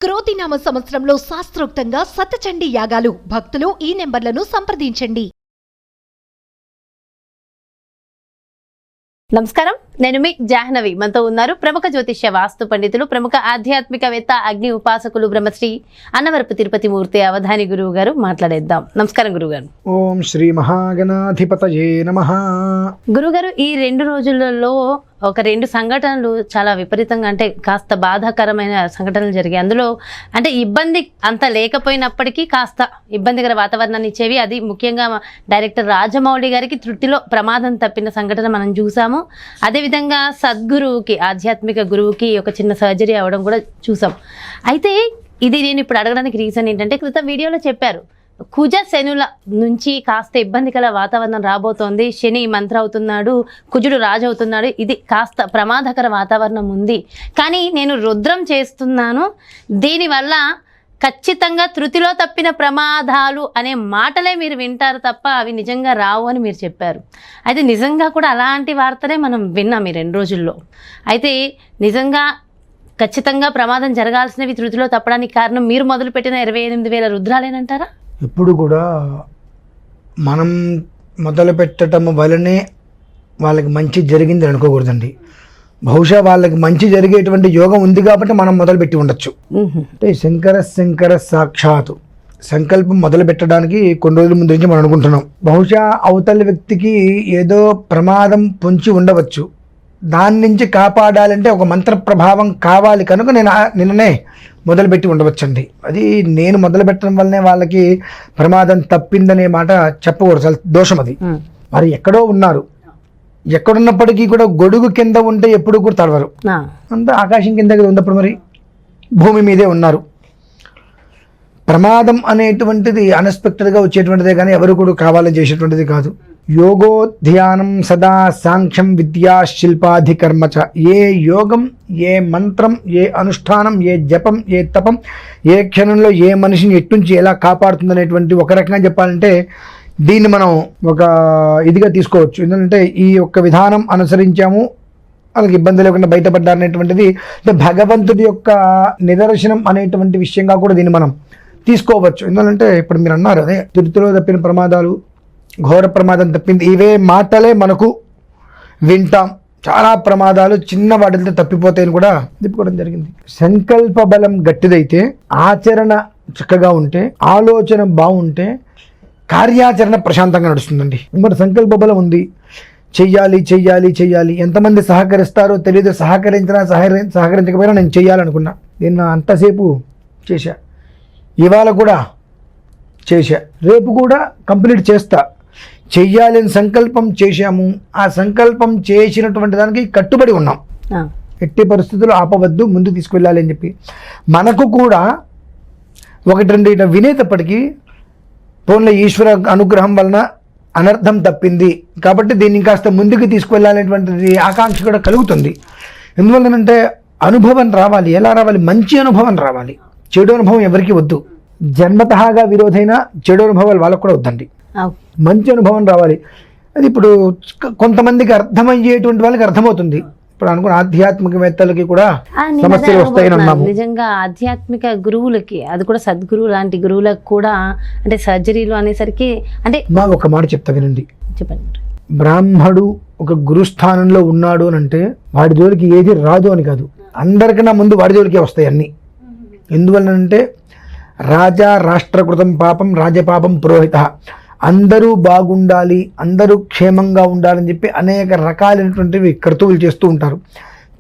క్రోతినామ సంవత్సరంలో శాస్త్రోక్తంగా సతచండీ యాగాలు. భక్తులు ఈ నెంబర్లను సంప్రదించండి. నమస్కారం, నేను మీ జాహ్నవి. మనతో ఉన్నారు ప్రముఖ జ్యోతిష్య వాస్తు పండితులు, ప్రముఖ ఆధ్యాత్మికవేత్త, అగ్ని ఉపాసకులు, బ్రహ్మశ్రీ అన్నవరపు తిరుపతి మూర్తి అవధాని గురువు గారు. మాట్లాడేద్దాం. నమస్కారం గురుగారు. ఓం శ్రీ మహాగణాధిపతయే నమః. గురుగారు, ఈ 2 రోజులలో ఒక 2 సంఘటనలు చాలా విపరీతంగా, అంటే కాస్త బాధాకరమైన సంఘటనలు జరిగాయి. అందులో అంటే ఇబ్బంది అంత లేకపోయినప్పటికీ కాస్త ఇబ్బందికర వాతావరణాన్ని ఇచ్చేవి. అది ముఖ్యంగా డైరెక్టర్ రాజమౌళి గారికి తృప్తిలో ప్రమాదం తప్పిన సంఘటన మనం చూసాము. అదేవిధంగా సద్గురువుకి, ఆధ్యాత్మిక గురువుకి ఒక చిన్న సర్జరీ అవ్వడం కూడా చూసాం. అయితే ఇది నేను ఇప్పుడు అడగడానికి రీజన్ ఏంటంటే, క్రితం వీడియోలో చెప్పారు, కుజ శనుల నుంచి కాస్త ఇబ్బందికర వాతావరణం రాబోతోంది. శని మంత్ర అవుతున్నాడు, కుజుడు రాజు అవుతున్నాడు. ఇది కాస్త ప్రమాదకర వాతావరణం ఉంది. కానీ నేను రుద్రం చేస్తున్నాను, దీనివల్ల ఖచ్చితంగా తృతిలో తప్పిన ప్రమాదాలు అనే మాటలే మీరు వింటారు తప్ప అవి నిజంగా రావు అని మీరు చెప్పారు. అయితే నిజంగా కూడా అలాంటి వార్తలే మనం విన్నాం ఈ 2 రోజుల్లో. అయితే నిజంగా ఖచ్చితంగా ప్రమాదం జరగాల్సినవి తృతిలో తప్పడానికి కారణం మీరు మొదలుపెట్టిన 28,000 రుద్రాలేనంటారా? ఎప్పుడు కూడా మనం మొదలు పెట్టడం వలనే వాళ్ళకి మంచి జరిగింది అనుకోకూడదండి. బహుశా వాళ్ళకి మంచి జరిగేటువంటి యోగం ఉంది కాబట్టి మనం మొదలుపెట్టి ఉండొచ్చు. అంటే శంకర సాక్షాత్తు సంకల్పం మొదలు పెట్టడానికి కొన్ని రోజుల ముందు నుంచి మనం అనుకుంటున్నాం. బహుశా అవతల వ్యక్తికి ఏదో ప్రమాదం పొంచి ఉండవచ్చు, దాని నుంచి కాపాడాలంటే ఒక మంత్ర ప్రభావం కావాలి కనుక నేను నిన్ననే మొదలుపెట్టి ఉండవచ్చండి. అది నేను మొదలు పెట్టడం వల్లనే వాళ్ళకి ప్రమాదం తప్పిందనే మాట చెప్పకూడదు, దోషం అది. మరి ఎక్కడో ఉన్నారు, ఎక్కడున్నప్పటికీ కూడా గొడుగు కింద ఉంటే ఎప్పుడు కూడా తడవరు. అంతా ఆకాశం కింద ఉన్నప్పుడు మరి భూమి మీదే ఉన్నారు. ప్రమాదం అనేటువంటిది అన్ఎక్స్పెక్టెడ్గా వచ్చేటువంటిదే కానీ ఎవరు కూడా కావాలని చేసేటువంటిది కాదు. యోగో ధ్యానం సదా సాంఖ్యం విద్యా శిల్పాధికర్మచ. ఏ యోగం, ఏ మంత్రం, ఏ అనుష్ఠానం, ఏ జపం, ఏ తపం, ఏ క్షణంలో ఏ మనిషిని ఎట్టుంచి ఎలా కాపాడుతుందనేటువంటి ఒక రకంగా చెప్పాలంటే దీన్ని మనం ఒక ఇదిగా తీసుకోవచ్చు. ఎందుకంటే ఈ యొక్క విధానం అనుసరించాము, వాళ్ళకి ఇబ్బంది లేకుండా బయటపడ్డారనేటువంటిది అంటే భగవంతుడి యొక్క నిదర్శనం అనేటువంటి విషయంగా కూడా దీన్ని మనం తీసుకోవచ్చు. ఎందుకంటే ఇప్పుడు మీరు అన్నారు, అదే తిరుతిలో తప్పిన ప్రమాదాలు, ఘోర ప్రమాదం తప్పింది, ఇవే మాటలే మనకు వింటాం. చాలా ప్రమాదాలు చిన్న వాటితో తప్పిపోతాయని కూడా తిప్పుకోవడం జరిగింది. సంకల్ప బలం గట్టిదైతే, ఆచరణ చక్కగా ఉంటే, ఆలోచన బాగుంటే కార్యాచరణ ప్రశాంతంగా నడుస్తుందండి. మరి సంకల్ప బలం ఉంది, చెయ్యాలి చెయ్యాలి చెయ్యాలి. ఎంతమంది సహకరిస్తారో తెలియదు. సహకరించినా సహకరించకపోయినా నేను చెయ్యాలనుకున్నా, నిన్న అంతసేపు చేశా, ఇవాళ కూడా చేశా, రేపు కూడా కంప్లీట్ చేస్తా. చెయ్యాలని సంకల్పం చేశాము, ఆ సంకల్పం చేసినటువంటి దానికి కట్టుబడి ఉన్నాం. ఎట్టి పరిస్థితుల్లో ఆపవద్దు, ముందుకు తీసుకువెళ్ళాలి అని చెప్పి. మనకు కూడా 1-2 ఇట వినేటప్పటికీ పోన్ల ఈశ్వర అనుగ్రహం వలన అనర్థం తప్పింది కాబట్టి దీన్ని కాస్త ముందుకు తీసుకువెళ్ళాలనేటువంటిది ఆకాంక్ష కూడా కలుగుతుంది. ఎందువల్లనంటే అనుభవం రావాలి. ఎలా రావాలి? మంచి అనుభవం రావాలి. చెడు అనుభవం ఎవరికి వద్దు. జన్మతహాగా విరోధైన చెడు అనుభవాలు వాళ్ళకు కూడా వద్దండి. మంచి అనుభవం రావాలి. అది ఇప్పుడు కొంతమందికి అర్థమయ్యేటువంటి వాళ్ళకి అర్థమవుతుంది. ఇప్పుడు అనుకున్న ఆధ్యాత్మికవేత్తలకి కూడా సమస్యలు వస్తాయని అన్నాము. నిజంగా ఆధ్యాత్మిక గురువులకి, అది కూడా సద్గురువు లాంటి గురువులకు కూడా అంటే సర్జరీలు అనేసరికి అంటే మా ఒక మాట చెప్తా వినండి. చెప్పండి. బ్రాహ్మడు ఒక గురుస్థానంలో ఉన్నాడు అని అంటే వాడి జోలికి ఏది రాదు అని కాదు, అందరికన్నా ముందు వాడి జోలికే వస్తాయి అన్నీ. ఎందువలనంటే రాజా రాష్ట్రకృతం పాపం రాజపాపం పురోహిత. అందరూ బాగుండాలి, అందరూ క్షేమంగా ఉండాలని చెప్పి అనేక రకాలైనటువంటివి క్రతువులు చేస్తూ ఉంటారు.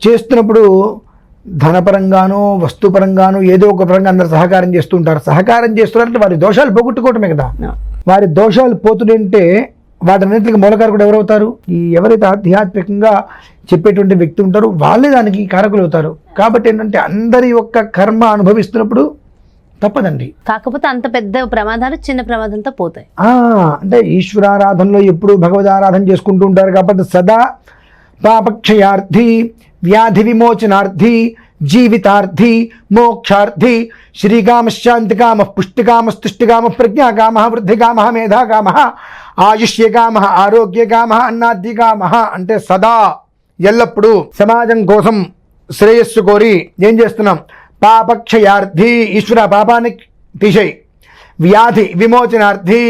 చేస్తున్నప్పుడు ధనపరంగానో వస్తుపరంగానో ఏదో ఒక పరంగా అందరు సహకారం చేస్తూ ఉంటారు. సహకారం చేస్తున్నారంటే వారి దోషాలు పోగొట్టుకోవటమే కదా. వారి దోషాలు పోతుంటే వాటన్నిటికి మూలకారకుడు ఎవరవుతారు? ఈ ఎవరైతే ఆధ్యాత్మికంగా చెప్పేటువంటి వ్యక్తి ఉంటారో వాళ్ళే దానికి కారకులు అవుతారు. కాబట్టి ఏంటంటే అందరి యొక్క కర్మ అనుభవిస్తున్నప్పుడు తప్పదండి. కాకపోతే అంత పెద్ద ప్రమాదాలు చిన్న ప్రమాదంతో పోతాయి. అంటే ఈశ్వరారాధనలో ఎప్పుడు భగవద్ ఆరాధన చేసుకుంటూ ఉంటారు కాబట్టి సదా పాపక్షయార్థి, వ్యాధి విమోచనార్థి, జీవితార్థి, మోక్షార్థి, శ్రీకామశాంతికామ, పుష్టికామ, స్తుష్టికామ, ప్రజ్ఞాకామ, వృద్ధికామ, మేధాకామ, ఆయుష్యకామ, ఆరోగ్యకామ, అన్నాద్యకామ అంటే సదా ఎల్లప్పుడూ సమాజం కోసం శ్రేయస్సు కోరి ఏం చేస్తున్నాం? పాపక్షయార్థి, ఈశ్వర పాపాన్ని తీసేయి, వ్యాధి విమోచనార్థి,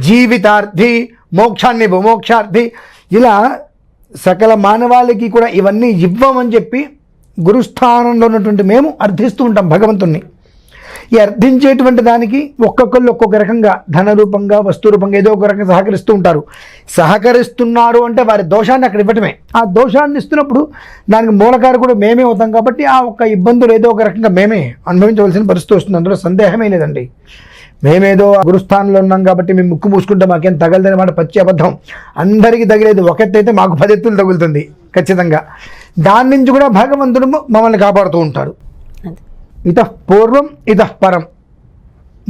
జీవితార్థి, మోక్షాన్ని మోక్షార్థి, ఇలా సకల మానవాళికి కూడా ఇవన్నీ ఇవ్వమని చెప్పి గురుస్థానంలో ఉన్నటువంటి మేము అర్థిస్తూ ఉంటాం భగవంతుణ్ణి. ఈ అర్థించేటువంటి దానికి ఒక్కొక్కళ్ళు ఒక్కొక్క రకంగా ధన రూపంగా, వస్తు రూపంగా ఏదో ఒక రకంగా సహకరిస్తూ ఉంటారు. సహకరిస్తున్నారు అంటే వారి దోషాన్ని అక్కడ ఇవ్వటమే. ఆ దోషాన్ని ఇస్తున్నప్పుడు దానికి మూలకారకుడు మేమే అవుతాం కాబట్టి ఆ ఒక్క ఇబ్బందులు ఏదో ఒక రకంగా మేమే అనుభవించవలసిన పరిస్థితి వస్తుంది. అందులో సందేహమే లేదండి. మేమేదో గురుస్థానంలో ఉన్నాం కాబట్టి మేము ముక్కు మూసుకుంటే మాకేం తగలదని మాట పచ్చి అబద్ధం. అందరికీ తగిలేదు ఒకటైతే మాకు 10 ఎత్తులు తగులుతుంది ఖచ్చితంగా. దాని నుంచి కూడా భగవంతుడు మమ్మల్ని కాపాడుతూ ఉంటాడు. ఇతః పూర్వం ఇతః పరం,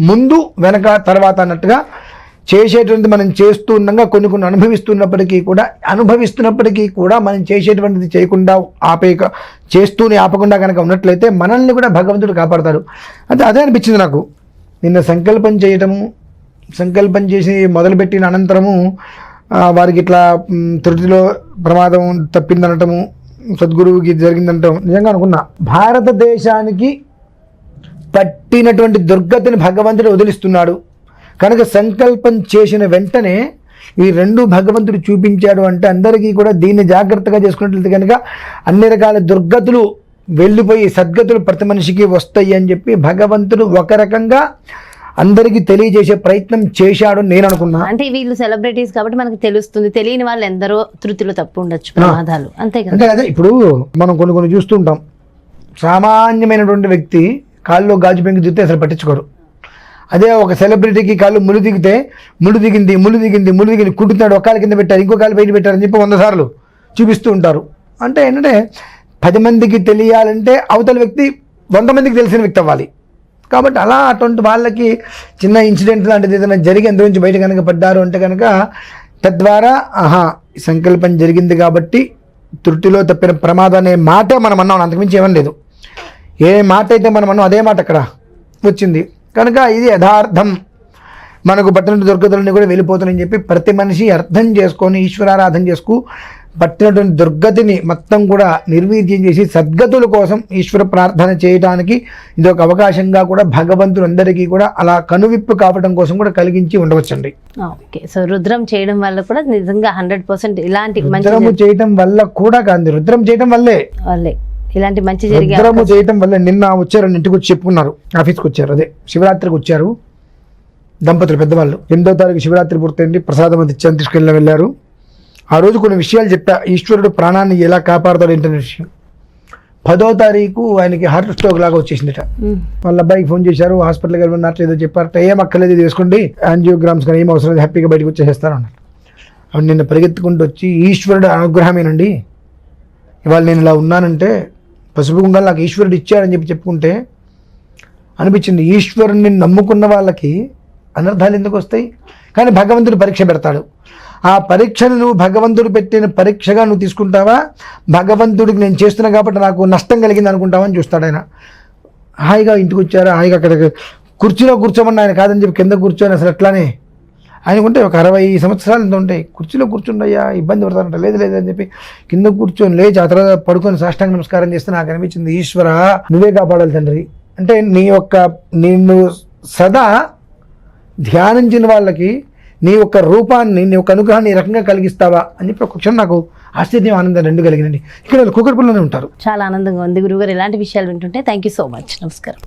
ముందు వెనక తర్వాత అన్నట్టుగా చేసేటువంటి మనం చేస్తూ ఉండగా కొన్ని అనుభవిస్తున్నప్పటికీ కూడా మనం చేసేటువంటిది చేయకుండా ఆపకుండా కనుక ఉన్నట్లయితే మనల్ని కూడా భగవంతుడు కాపాడతాడు. అంటే అదే అనిపించింది నాకు. నిన్న సంకల్పం చేసి మొదలుపెట్టిన అనంతరము వారికి ఇట్లా త్రుటిలో ప్రమాదం తప్పిందనటము, సద్గురువుకి జరిగిందనటం నిజంగా అనుకున్నా. భారతదేశానికి పట్టినటువంటి దుర్గతిని భగవంతుడు వదిలిస్తున్నాడు కనుక సంకల్పం చేసిన వెంటనే ఈ రెండు భగవంతుడు చూపించాడు అంటే అందరికీ కూడా దీన్ని జాగ్రత్తగా చేసుకున్నట్లయితే కనుక అన్ని రకాల దుర్గతులు వెళ్ళిపోయి సద్గతులు ప్రతి మనిషికి వస్తాయి అని చెప్పి భగవంతుడు ఒక రకంగా అందరికీ తెలియజేసే ప్రయత్నం చేశాడు నేను అనుకున్నా. అంటే వీళ్ళు సెలబ్రిటీస్ కాబట్టి మనకు తెలుస్తుంది, తెలియని వాళ్ళు ఎందరో తృతిలో తప్పు ఉండొచ్చు, ప్రమాదాలు అంతే కదా. అంటే అదే ఇప్పుడు మనం కొన్ని చూస్తుంటాం. సామాన్యమైనటువంటి వ్యక్తి కాళ్ళు గాజు పెంకి దిగితే అసలు పట్టించుకోరు. అదే ఒక సెలబ్రిటీకి కాళ్ళు ముళ్ళు దిగింది కుట్టుతాడు, ఒక కాలు కింద పెట్టారు, ఇంకో కాలు పైన పెట్టారని చెప్పి 100 సార్లు చూపిస్తూ ఉంటారు. అంటే ఏంటంటే 10 మందికి తెలియాలంటే అవతల వ్యక్తి 100 మందికి తెలిసిన వ్యక్తి అవ్వాలి. కాబట్టి అలా అటువంటి వాళ్ళకి చిన్న ఇన్సిడెంట్ లాంటిది ఏదైనా జరిగి అందులో నుంచి బయట కనుక పడ్డారు అంటే కనుక తద్వారా సంకల్పం జరిగింది కాబట్టి త్రుటిలో తప్పిన ప్రమాదం అనే మాటే మనం అన్నాం, అంతకుమించి ఏమని లేదు. ఏ మాట అయితే మనం అన్నాం అదే మాట అక్కడ వచ్చింది కనుక ఇది యథార్థం. మనకు పట్టినటువంటి దుర్గతులన్నీ కూడా వెళ్ళిపోతున్నాయని చెప్పి ప్రతి మనిషి అర్థం చేసుకొని ఈశ్వరారాధన చేసుకు పట్టినటువంటి దుర్గతిని మొత్తం కూడా నిర్వీర్యం చేసి సద్గతుల కోసం ఈశ్వర ప్రార్థన చేయడానికి ఇది ఒక అవకాశంగా కూడా భగవంతుడు అందరికీ కూడా అలా కనువిప్పు కావడం కోసం కూడా కలిగించి ఉండవచ్చండి. ఓకే, సో రుద్రం చేయడం వల్ల కూడా నిజంగా 100% ఇలాంటి రుద్రము చేయడం వల్ల కూడా కాదు, రుద్రం చేయడం వల్లే ఇలాంటి మంచి జరిగే రుద్రము చేయడం వల్ల. నిన్న వచ్చారు, ఇంటికి వచ్చి చెప్పుకున్నారు, ఆఫీస్కి వచ్చారు, అదే శివరాత్రికి వచ్చారు దంపతులు పెద్దవాళ్ళు. 8వ తారీఖు శివరాత్రి పూర్తయింది, ప్రసాదం అది ఇచ్చాను, తీసుకెళ్ళి వెళ్ళారు. ఆ రోజు కొన్ని విషయాలు చెప్పా, ఈశ్వరుడు ప్రాణాన్ని ఎలా కాపాడుతాడు ఏంటనే విషయం. 10వ తారీఖు ఆయనకి హార్ట్ స్ట్రోక్ లాగా వచ్చేసిందిట. వాళ్ళ అబ్బాయికి ఫోన్ చేశారు, హాస్పిటల్కి వెళ్ళినట్లు ఏదో చెప్పారట. ఏం అక్కర్లేదు, ఇది వేసుకోండి, యాంజియోగ్రామ్స్ కానీ ఏం అవసరం లేదు, హ్యాపీగా బయటకు వచ్చేసేస్తారు అన్నారు. అవి నిన్న పరిగెత్తుకుంటూ వచ్చి ఈశ్వరుడు అనుగ్రహమేనండి, ఇవాళ నేను ఇలా ఉన్నానంటే పసుపు కుంకాలు నాకు ఈశ్వరుడు ఇచ్చాడని చెప్పుకుంటే అనిపించింది. ఈశ్వరుని నమ్ముకున్న వాళ్ళకి అనర్థాలు ఎందుకు వస్తాయి? కానీ భగవంతుడు పరీక్ష పెడతాడు. ఆ పరీక్షను నువ్వు భగవంతుడు పెట్టిన పరీక్షగా నువ్వు తీసుకుంటావా, భగవంతుడికి నేను చేస్తున్నా కాబట్టి నాకు నష్టం కలిగింది అనుకుంటావా అని చూస్తాడు ఆయన. హాయిగా ఇంటికి వచ్చారా, హాయిగా అక్కడ కుర్చీలో కూర్చోమని ఆయన కాదని చెప్పి కింద కూర్చొని అసలు అట్లానే ఆయనకుంటే ఒక 60 సంవత్సరాలు ఎంత ఉంటాయి, కుర్చీలో కూర్చుండయ్యా ఇబ్బంది పడతానంట. లేదు అని చెప్పి కింద కూర్చొని లేచి ఆ తర్వాత పడుకొని సాష్టాంగ నమస్కారం చేస్తే నాకు అనిపించింది, ఈశ్వర నువ్వే కాపాడాలి తండ్రి. అంటే నిన్ను సదా ధ్యానించిన వాళ్ళకి నీ యొక్క రూపాన్ని, నీ యొక్క అనుగ్రహాన్ని ఈ రకంగా కలిగిస్తావా అని చెప్పి ఒక క్షణం నాకు ఆశ్చర్యం, ఆనందం రెండు కలిగినండి. ఇక్కడ వాళ్ళు కూకట్పల్లిలోనే ఉంటారు. చాలా ఆనందంగా ఉంది గురుగారు ఇలాంటి విషయాలు వింటుంటే. థ్యాంక్ యూ సో మచ్, నమస్కారం.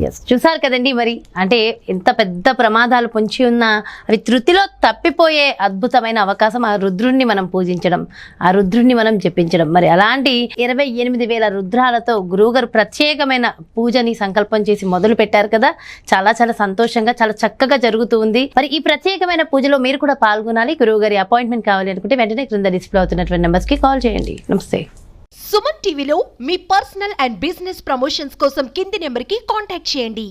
ఎస్, చూసారు కదండి, మరి అంటే ఎంత పెద్ద ప్రమాదాలు పొంచి ఉన్నా అవి త్రుతిలో తప్పిపోయే అద్భుతమైన అవకాశం ఆ రుద్రుణ్ణి మనం పూజించడం, ఆ రుద్రుణ్ణి మనం జపించడం. మరి అలాంటి 28,000 రుద్రాలతో గురువుగారు ప్రత్యేకమైన పూజని సంకల్పం చేసి మొదలు పెట్టారు కదా. చాలా చాలా సంతోషంగా, చాలా చక్కగా జరుగుతూ ఉంది. మరి ఈ ప్రత్యేకమైన పూజలో మీరు కూడా పాల్గొనాలి, గురువుగారి అపాయింట్మెంట్ కావాలి అనుకుంటే వెంటనే క్రింద డిస్ప్లే అవుతున్నటువంటి నెంబర్స్కి కాల్ చేయండి. నమస్తే. సుమన్ టీవీలో మీ పర్సనల్ అండ్ బిజినెస్ ప్రమోషన్స్ కోసం కింది నెంబర్కి కాంటాక్ట్ చేయండి.